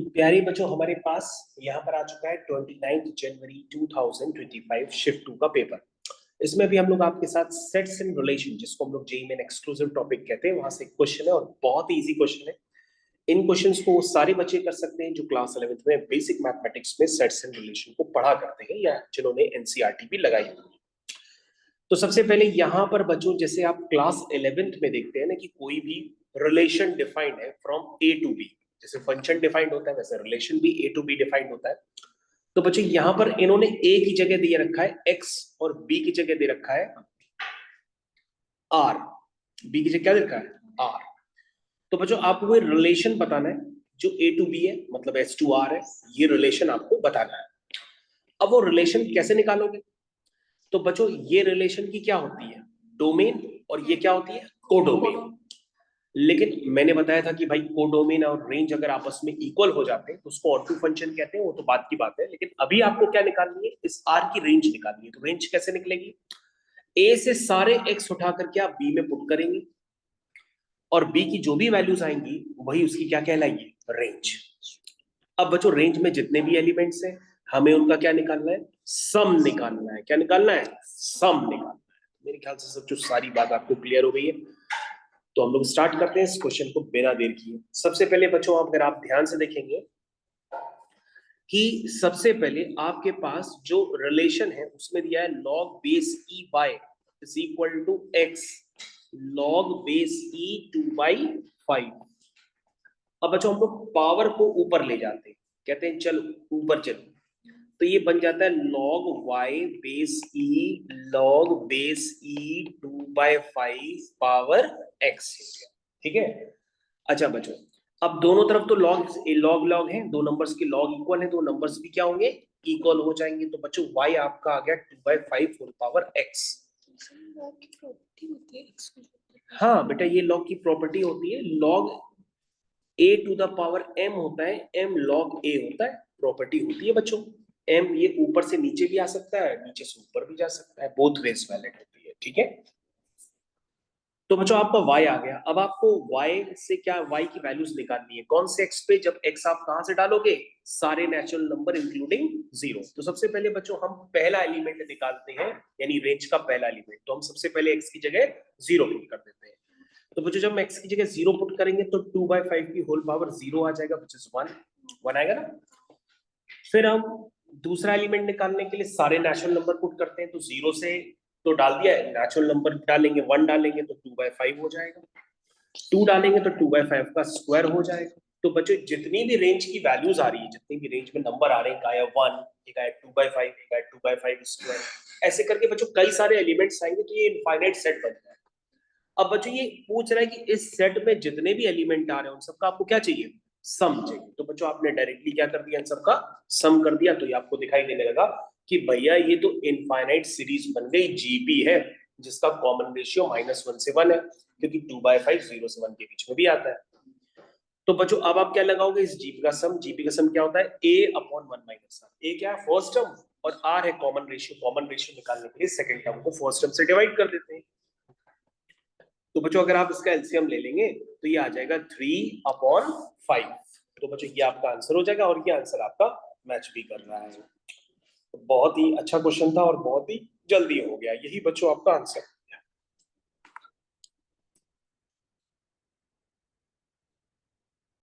प्यारे बच्चों, हमारे पास यहाँ पर आ चुका है 29 जनवरी 2025 शिफ्ट 2 का पेपर। इसमें भी हम लोग आपके साथ सेट्स एंड रिलेशन, जिसको हम लोग जेईई में एक्सक्लूसिव टॉपिक कहते हैं, वहां से क्वेश्चन है और बहुत ही इजी क्वेश्चन है। इन क्वेश्चंस को सारे बच्चे कर सकते हैं जो क्लास 11th में बेसिक मैथमेटिक्स में सेट्स एंड रिलेशन को पढ़ा करते हैं या जिन्होंने एनसीईआरटी भी लगाई हुई है। तो सबसे पहले यहाँ पर बच्चों, जैसे आप क्लास 11th में देखते हैं ना कि कोई भी रिलेशन डिफाइंड है फ्रॉम ए टू बी, जैसे फंक्शन डिफाइंड होता है वैसे रिलेशन भी ए टू बी डिफाइंड होता है। तो बच्चों यहाँ पर इन्होंने ए की जगह दे रखा है एक्स और बी की जगह दे रखा है आर। बी की जगह क्या दे रखा है? आर। तो बच्चों आपको कोई रिलेशन बताना है जो ए टू बी है, मतलब एस टू आर है, ये रिलेशन आपको बताना है। अब वो रिलेशन कैसे निकालोगे? तो बच्चों ये रिलेशन की क्या होती है? डोमेन। और ये क्या होती है? कोडोमेन। लेकिन मैंने बताया था कि भाई कोडोमेन और रेंज अगर आपस में इक्वल हो जाते हैं तो उसको ऑटो फंक्शन कहते हैं, वो तो बात की बात है। लेकिन अभी आपको क्या निकालनी है? इस आर की रेंज निकालनी है। तो रेंज कैसे निकलेगी? ए से सारे एक्स उठा करके आप बी में पुट करेंगे और बी की जो भी वैल्यूज आएंगी वही उसकी क्या कहलाएगी? रेंज। अब बच्चों रेंज में जितने भी एलिमेंट्स हैं हमें उनका क्या निकालना है? सम निकालना है। क्या निकालना है? सम निकालना है। मेरे ख्याल से सब जो सारी बात आपको क्लियर हो गई है। तो हम लोग स्टार्ट करते हैं इस क्वेश्चन को बिना देर किए। सबसे पहले बच्चों अगर आप ध्यान से देखेंगे कि सबसे पहले आपके पास जो रिलेशन है उसमें दिया है log base e Y is equal to X log base e 2/5। अब बच्चों हम लोग पावर को ऊपर ले जाते हैं, कहते हैं चलो ऊपर चलो, तो ये बन जाता है log y बेस ई log base e 2/5 power x। ठीक है। अच्छा बच्चों, अब दोनों तरफ तो log log है, दो नंबर्स के log इक्वल है, दो नंबर्स भी क्या होंगे? इक्वल हो जाएंगे। तो बच्चों y आपका आ गया 2/5 होल पावर x। हाँ बेटा, ये log की प्रॉपर्टी होती है। log a to the power m होता है, m log a होता है, प्रॉपर्टी होती है बच्चों। m ये ऊपर से नीचे भी आ सकता है, नीचे से ऊपर भी जा सकता है, बोथ वेज वैलिड होती है। ठीक है। तो बच्चों आपका y आ गया। अब आपको y से क्या y की वैल्यूज निकालनी है। कौन से x पे? जब x आप कहां से डालोगे? सारे नेचुरल नंबर इंक्लूडिंग 0। तो सबसे पहले बच्चों हम पहला एलिमेंट निकालते हैं, यानी रेंज का पहला एलिमेंट। तो हम सबसे पहले x की जगह 0 पुट कर देते हैं। तो बच्चों जब हम x की जगह 0 पुट करेंगे तो 2/5 की होल पावर 0 आ जाएगा, विच इज 1 आएगा ना। फिर हम दूसरा एलिमेंट निकालने के लिए सारे नेचुरल नंबर पुट करते हैं। तो 0 से तो डाल दिया है, नेचुरल नंबर डालेंगे, 1 डालेंगे तो 2/5 हो जाएगा, 2 डालेंगे तो 2/5 का स्क्वायर हो जाएगा। तो बच्चों जितनी भी रेंज की वैल्यूज आ रही है, जितनी भी रेंज में नंबर आ रहे हैं, एक आया 1, एक आया 2/5, एक आया 2/5 स्क्वायर, ऐसे करके बच्चों कई सारे एलिमेंट्स आएंगे तो ये इनफाइनाइट सेट बन जाएगा। अब बच्चों ये पूछ रहा है कि इस सेट में जितने भी एलिमेंट आ रहे हैं उन सबका आपको क्या चाहिए? सम चाहिए। तो बच्चों आपने डायरेक्टली क्या कर दिया? इन सबका सम कर दिया। तो ये आपको दिखाई देने लगा कि भैया ये तो इनफाइनाइट सीरीज बन गई, जीपी है, जिसका कॉमन रेशियो -1 से 1 है, क्योंकि 2/5 0 से 1 के बीच में भी आता है। तो बच्चों अब आप क्या लगाओगे? इस जीपी का सम। जीपी का सम क्या होता है? a/1 - r। a क्या है? फर्स्ट टर्म, और r है कॉमन रेशियो। कॉमन रेशियो निकालने के लिए सेकंड टर्म को फर्स्ट टर्म से डिवाइड कर देते हैं। तो बच्चों अगर आप इसका एलसीएम ले लेंगे तो ये आ जाएगा 3/5। तो बच्चों ये आपका आंसर हो जाएगा, और ये आंसर आपका मैच भी कर रहा है। तो बहुत ही अच्छा क्वेश्चन था और बहुत ही जल्दी हो गया। यही बच्चों आपका आंसर।